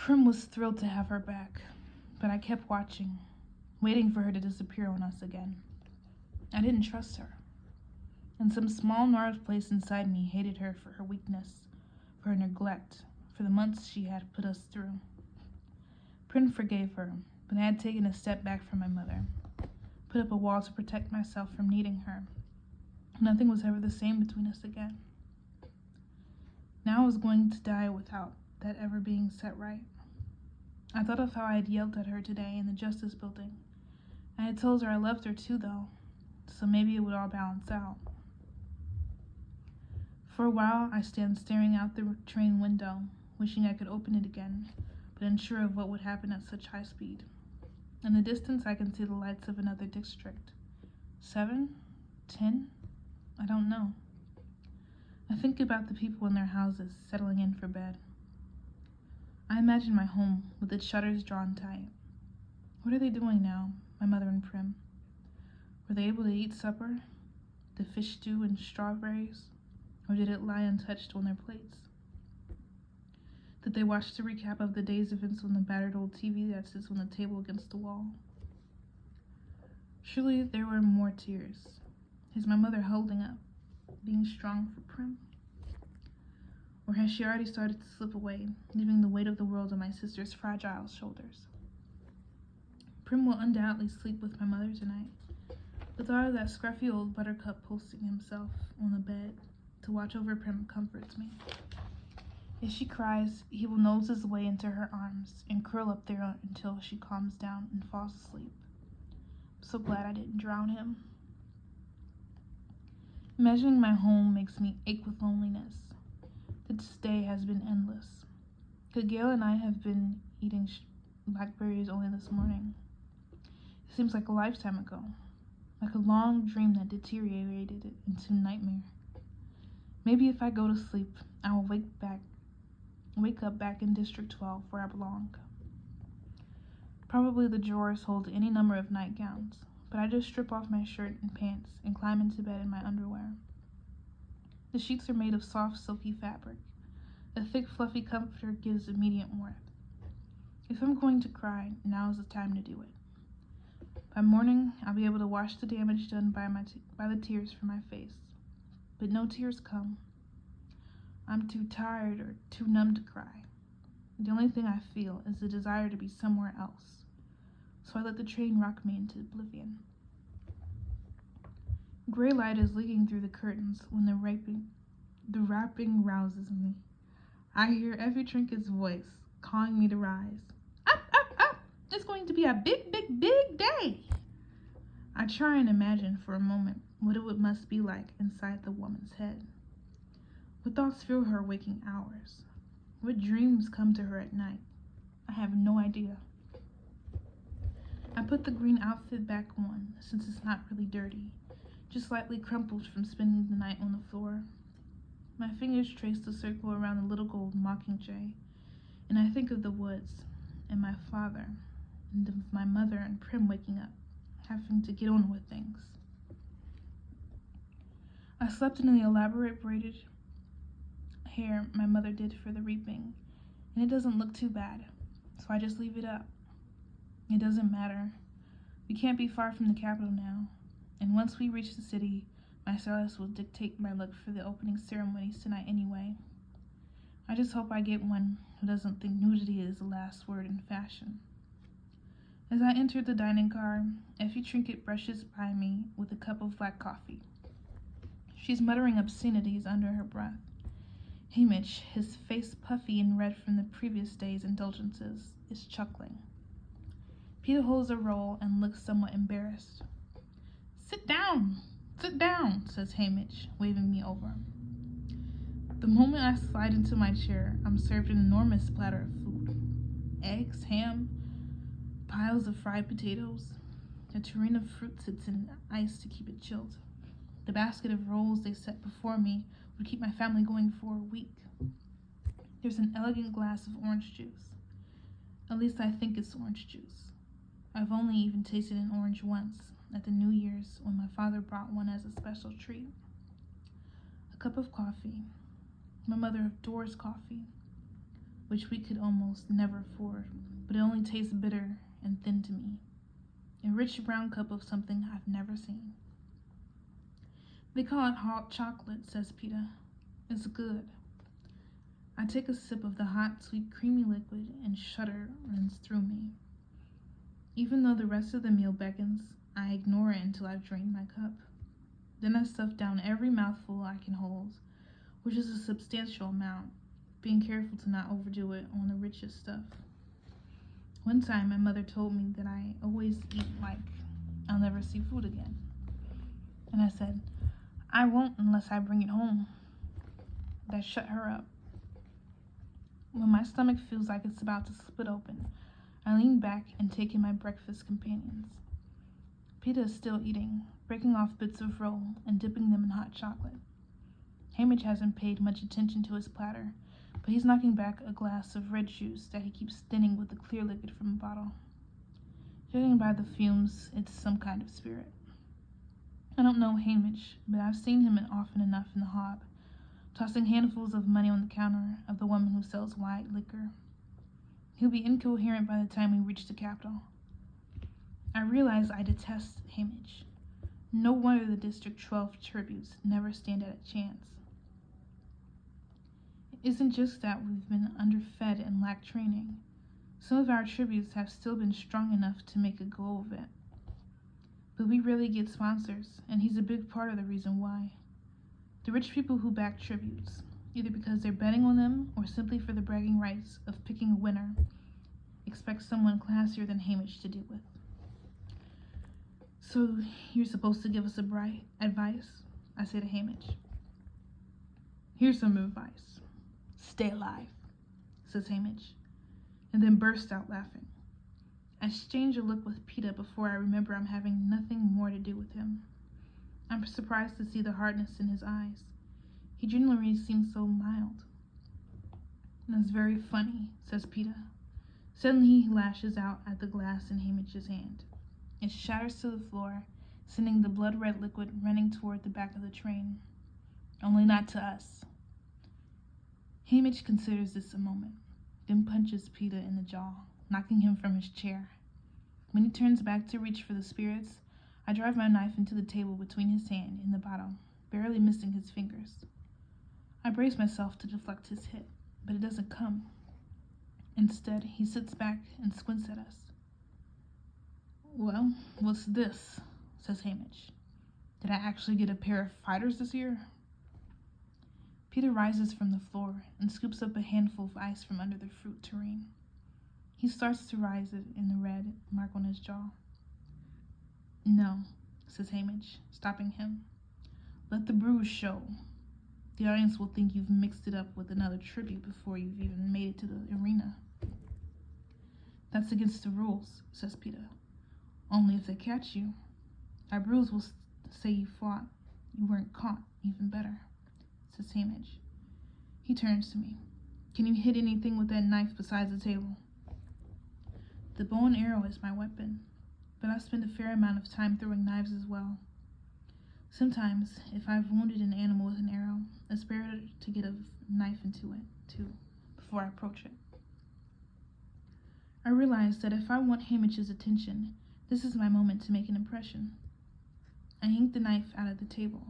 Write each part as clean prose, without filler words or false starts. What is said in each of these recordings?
Prim was thrilled to have her back, but I kept watching, waiting for her to disappear on us again. I didn't trust her, and some small gnarled place inside me hated her for her weakness, for her neglect, for the months she had put us through. Prim forgave her, but I had taken a step back from my mother, put up a wall to protect myself from needing her. Nothing was ever the same between us again. Now I was going to die without that ever being set right. I thought of how I had yelled at her today in the Justice Building. I had told her I loved her too, though, so maybe it would all balance out. For a while, I stand staring out the train window, wishing I could open it again, but unsure of what would happen at such high speed. In the distance, I can see the lights of another district. 7? 10? I don't know. I think about the people in their houses settling in for bed. I imagine my home with its shutters drawn tight. What are they doing now, my mother and Prim? Were they able to eat supper? The fish stew and strawberries? Or did it lie untouched on their plates? Did they watch the recap of the day's events on the battered old TV that sits on the table against the wall? Surely there were more tears. Is my mother holding up, being strong for Prim? Or has she already started to slip away, leaving the weight of the world on my sister's fragile shoulders? Prim will undoubtedly sleep with my mother tonight. The thought of that scruffy old buttercup posting himself on the bed to watch over Prim comforts me. If she cries, he will nose his way into her arms and curl up there until she calms down and falls asleep. I'm so glad I didn't drown him. Imagining my home makes me ache with loneliness. This day has been endless. Could Gail and I have been eating blackberries only this morning? It seems like a lifetime ago, like a long dream that deteriorated into nightmare. Maybe if I go to sleep, I will wake up back in District 12 where I belong. Probably the drawers hold any number of nightgowns, but I just strip off my shirt and pants and climb into bed in my underwear. The sheets are made of soft, silky fabric. A thick, fluffy comforter gives immediate warmth. If I'm going to cry, now is the time to do it. By morning, I'll be able to wash the damage done by the tears from my face. But no tears come. I'm too tired or too numb to cry. The only thing I feel is the desire to be somewhere else. So I let the train rock me into oblivion. Gray light is leaking through the curtains when the wrapping rouses me. I hear every trinket's voice calling me to rise. Up, up, up! It's going to be a big, big, big day! I try and imagine for a moment what it must be like inside the woman's head. What thoughts fill her waking hours? What dreams come to her at night? I have no idea. I put the green outfit back on since it's not really dirty, just slightly crumpled from spending the night on the floor. My fingers trace the circle around the little gold mockingjay, and I think of the woods, and my father, and of my mother and Prim waking up, having to get on with things. I slept in the elaborate braided hair my mother did for the reaping, and it doesn't look too bad, so I just leave it up. It doesn't matter. We can't be far from the capital now, and once we reach the city, my stylist will dictate my look for the opening ceremonies tonight anyway. I just hope I get one who doesn't think nudity is the last word in fashion. As I enter the dining car, Effie Trinket brushes by me with a cup of black coffee. She's muttering obscenities under her breath. Hamish, his face puffy and red from the previous day's indulgences, is chuckling. Peter holds a roll and looks somewhat embarrassed. Sit down, says Hamish, waving me over. The moment I slide into my chair, I'm served an enormous platter of food. Eggs, ham, piles of fried potatoes. A tureen of fruit sits in ice to keep it chilled. The basket of rolls they set before me would keep my family going for a week. There's an elegant glass of orange juice. At least I think it's orange juice. I've only even tasted an orange once, at the New Year's when my father brought one as a special treat. A cup of coffee. My mother adores coffee. which we could almost never afford, but it only tastes bitter and thin to me. A rich brown cup of something I've never seen. They call it hot chocolate, says Peter. It's good. I take a sip of the hot, sweet, creamy liquid and shudder runs through me. Even though the rest of the meal beckons, I ignore it until I've drained my cup. Then I stuff down every mouthful I can hold, which is a substantial amount, being careful to not overdo it on the richest stuff. One time, my mother told me that I always eat like I'll never see food again. And I said, I won't unless I bring it home. That shut her up. When my stomach feels like it's about to split open, I lean back and take in my breakfast companions. Peter is still eating, breaking off bits of roll and dipping them in hot chocolate. Hamish hasn't paid much attention to his platter, but he's knocking back a glass of red juice that he keeps thinning with the clear liquid from a bottle. Judging by the fumes, it's some kind of spirit. I don't know Hamish, but I've seen him often enough in the Hob, tossing handfuls of money on the counter of the woman who sells white liquor. He'll be incoherent by the time we reach the capital. I realize I detest Hamish. No wonder the District 12 tributes never stand at a chance. It isn't just that we've been underfed and lack training. Some of our tributes have still been strong enough to make a go of it. But we rarely get sponsors, and he's a big part of the reason why. The rich people who back tributes, either because they're betting on them or simply for the bragging rights of picking a winner, expect someone classier than Hamish to deal with. So you're supposed to give us advice? I say to Hamish. Here's some advice. Stay alive, says Hamish, and then bursts out laughing. I exchange a look with Peter before I remember I'm having nothing more to do with him. I'm surprised to see the hardness in his eyes. He generally seems so mild. That's very funny, says Peter. Suddenly he lashes out at the glass in Hamish's hand. It shatters to the floor, sending the blood-red liquid running toward the back of the train. Only not to us. Hamish considers this a moment, then punches Peter in the jaw, knocking him from his chair. When he turns back to reach for the spirits, I drive my knife into the table between his hand and the bottle, barely missing his fingers. I brace myself to deflect his hit, but it doesn't come. Instead, he sits back and squints at us. Well, what's this? Says Hamish. Did I actually get a pair of fighters this year? Peter rises from the floor and scoops up a handful of ice from under the fruit tureen. He starts to rise it in the red mark on his jaw. No, says Hamish, stopping him. Let the bruise show. The audience will think you've mixed it up with another tribute before you've even made it to the arena. That's against the rules, says Peter. Only if they catch you. Our bruise will say you fought. You weren't caught, even better, says Hamish. He turns to me. Can you hit anything with that knife besides the table? The bow and arrow is my weapon, but I spend a fair amount of time throwing knives as well. Sometimes, if I've wounded an animal with an arrow, it's better to get a knife into it, too, before I approach it. I realize that if I want Hamish's attention, this is my moment to make an impression. I yank the knife out of the table,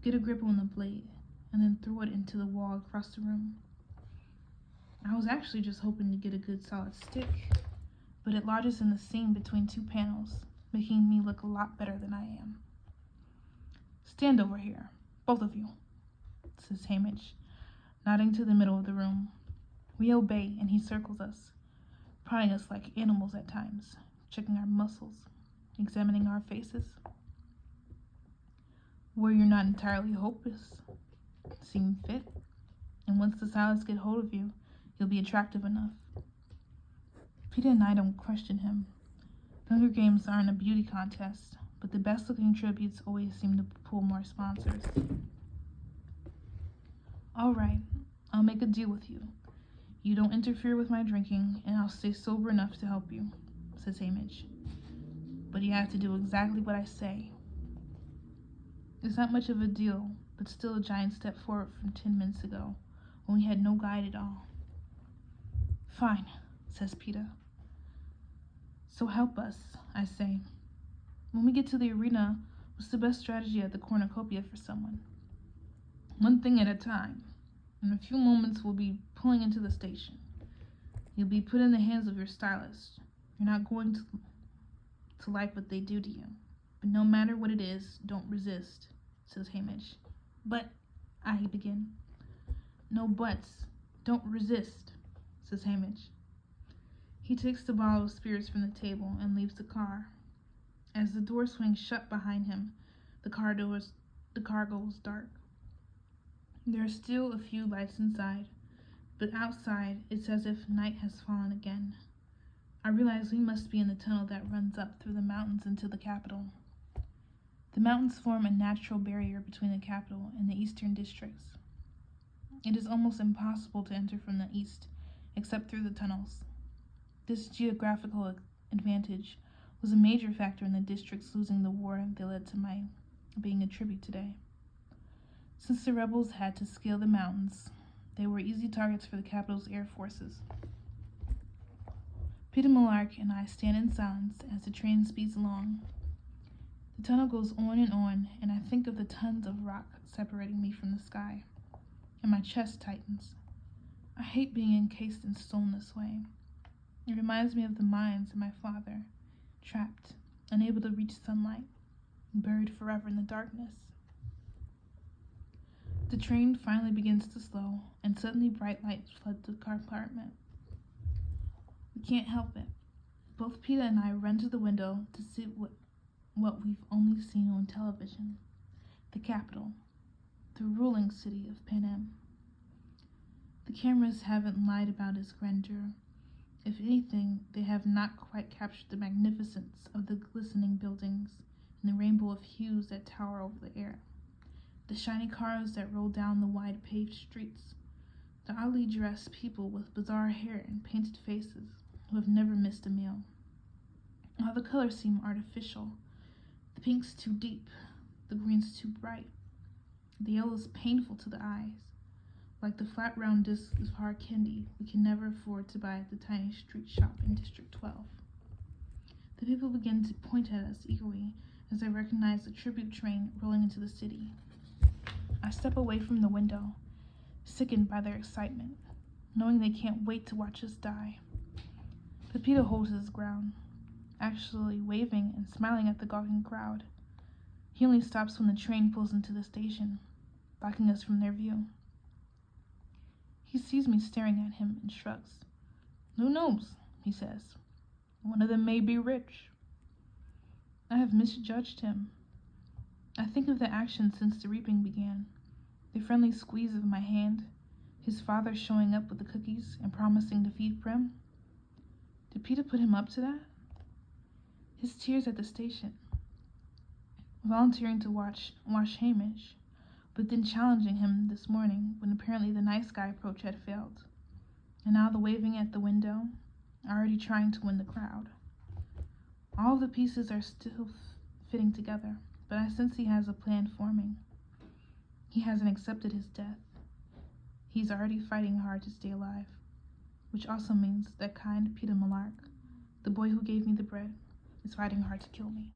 get a grip on the blade, and then throw it into the wall across the room. I was actually just hoping to get a good solid stick, but it lodges in the seam between two panels, making me look a lot better than I am. Stand over here, both of you, says Hamish, nodding to the middle of the room. We obey, and he circles us, prodding us like animals at times, checking our muscles, examining our faces. Where you're not entirely hopeless, seem fit, and once the silence get hold of you, you'll be attractive enough. Peter and I don't question him. The Hunger Games aren't a beauty contest, but the best-looking tributes always seem to pull more sponsors. All right, I'll make a deal with you. You don't interfere with my drinking, and I'll stay sober enough to help you, says Hamish. But you have to do exactly what I say. It's not much of a deal, but still a giant step forward from 10 minutes ago, when we had no guide at all. Fine, says Peter. So help us, I say. When we get to the arena, what's the best strategy at the cornucopia for someone? One thing at a time. In a few moments, we'll be pulling into the station. You'll be put in the hands of your stylist. You're not going to like what they do to you. But no matter what it is, don't resist, says Hamish. But, I begin. No buts. Don't resist, says Hamish. He takes the bottle of spirits from the table and leaves the car. As the door swings shut behind him, the car goes dark. There are still a few lights inside, but outside it's as if night has fallen again. I realize we must be in the tunnel that runs up through the mountains into the capital. The mountains form a natural barrier between the capital and the eastern districts. It is almost impossible to enter from the east, except through the tunnels. This geographical advantage was a major factor in the districts losing the war that led to my being a tribute today. Since the rebels had to scale the mountains, they were easy targets for the capital's air forces. Peter Malark and I stand in silence as the train speeds along. The tunnel goes on, and I think of the tons of rock separating me from the sky, and my chest tightens. I hate being encased in stone this way. It reminds me of the mines and my father, trapped, unable to reach sunlight, buried forever in the darkness. The train finally begins to slow, and suddenly bright lights flood the compartment. We can't help it. Both Peter and I run to the window to see what we've only seen on television. The capital, the ruling city of Panem. The cameras haven't lied about its grandeur. If anything, they have not quite captured the magnificence of the glistening buildings and the rainbow of hues that tower over the air. The shiny cars that roll down the wide paved streets. The oddly dressed people with bizarre hair and painted faces who have never missed a meal. All the colors seem artificial. The pink's too deep, the green's too bright. The yellow's painful to the eyes, like the flat round discs of hard candy we can never afford to buy at the tiny street shop in District 12. The people begin to point at us eagerly as they recognize the tribute train rolling into the city. I step away from the window, sickened by their excitement, knowing they can't wait to watch us die. But Peter holds his ground, actually waving and smiling at the gawking crowd. He only stops when the train pulls into the station, blocking us from their view. He sees me staring at him and shrugs. Who knows, he says. One of them may be rich. I have misjudged him. I think of the action since the reaping began. The friendly squeeze of my hand, his father showing up with the cookies and promising to feed Prim. Did Peter put him up to that? His tears at the station. Volunteering to wash Hamish, but then challenging him this morning when apparently the nice guy approach had failed. And now the waving at the window, already trying to win the crowd. All the pieces are still fitting together, but I sense he has a plan forming. He hasn't accepted his death. He's already fighting hard to stay alive, which also means that kind Peter Malark, the boy who gave me the bread, is fighting hard to kill me.